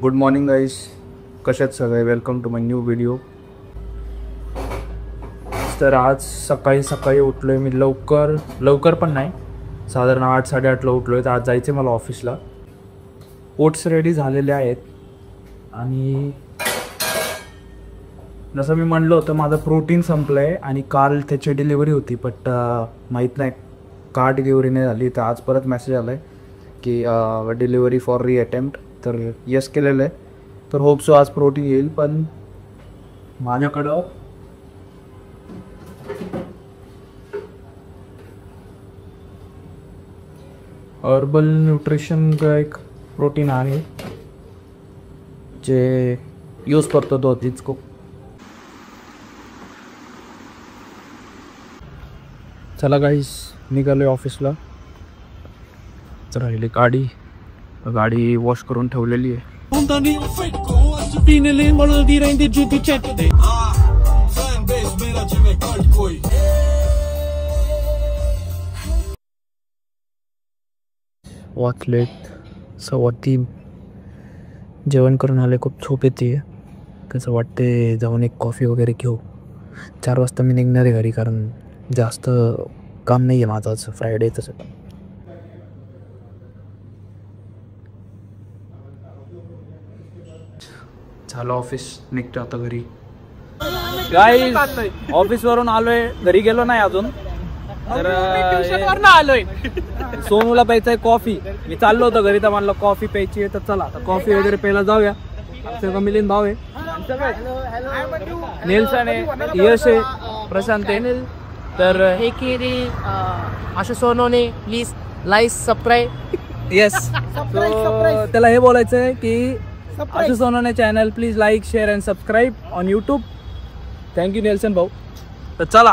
Good morning guys, कशात सगळे. Welcome to my new video. तर आज सकाळी उठलो आहे मी. लवकर पण नाही, साधारण 8-8:30ला उठलो आहे. तर आज जायचं आहे मला ऑफिसला. ओट्स रेडी झालेले आहेत आणि जसं मी म्हणलं होतं माझं प्रोटीन संपलं आहे आणि काल त्याची डिलिव्हरी होती, बट माहीत नाही का डिलिव्हरी नाही झाली. तर आज परत मेसेज आला आहे की डिलिव्हरी फॉर री अटेम्प्ट. तर यस केलेलं आहे. तर होप सो आज प्रोटीन येईल. पण माझ्याकडं हर्बल न्यूट्रिशनचं एक प्रोटीन आहे जे यूज करतो तो तिचको. चला गाईस, निघालो आहे ऑफिसला. तर राहिली गाडी वॉश करून ठेवलेली आहे. वाचलेत 3:15. जेवण करून आले, खूप झोप येते. कसं वाटते जाऊन एक कॉफी वगैरे घेऊ. 4 वाजता मी निघणार आहे घरी, कारण जास्त काम नाही आहे माझं आज फ्रायडे. तसं झालं ऑफिस, निघतो आता घरी. गाईज, ऑफिसवरून आलोय, घरी गेलो नाही अजून. तर आलोय, सोनूला प्यायचं आहे कॉफी. मी चाललो होतो घरी, तर म्हणलं कॉफी प्यायची आहे. तर चला आता कॉफी वगैरे प्यायला जाऊया. आमचं मिलिंद भाऊ आहे, नेल्सन आहे, यश आहे, प्रशांत आहे. तर हे केरी Ashu Sonone please like subscribe. Yes, त्याला हे बोलायचं आहे की Ashu Sonone channel please like share and subscribe on YouTube. Thank you Nelson भाऊ. तर चला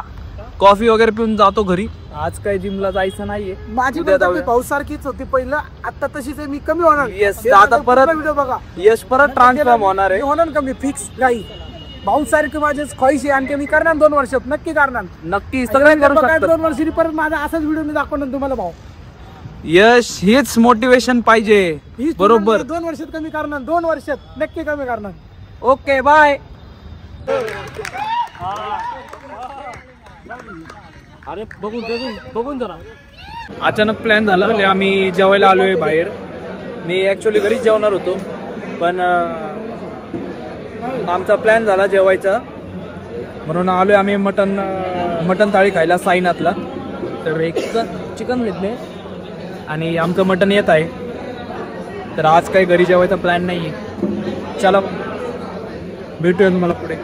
कॉफी वगैरे पिऊन जातो घरी. आज काही जिमला जायचं नाहीये. माझी भाऊ सारखीच होती पहिलं, आता तशीच आहे. मी कमी होणार. येस, आता परत व्हिडिओ बघा. यश परत ट्रान्सफॉर्म होणार आहे. होणार कमी फिक्स. काही भाऊ सारखी माझीच ख्वाहिश आहे आणि मी करणार 2 वर्षात. नक्की करणार, नक्की सगळ्यांनी करू शकतो. 2 वर्षांनी परत माझा असाच व्हिडिओ मी दाखवणार तुम्हाला भाऊ. यश, हेच मोटिवेशन पाहिजे. बरोबर, 2 वर्षात कमी करणार. 2 वर्षात नक्की कमी करणार. Okay, bye. अरे बघून जरा. अचानक प्लॅन झाला. आम्ही जेवायला आलोय बाहेर. मी ॲक्च्युली घरीच जेवणार होतो, पण आमचा प्लॅन झाला जेवायचा, म्हणून आलोय आम्ही मटन थाळी खायला साईनाथला. तर एक चिकन घेतले आणि आमचं मटन येत आहे. तर आज काही घरी जेवायचा प्लॅन नाही आहे. चला भेटूया तुम्हाला पुढे.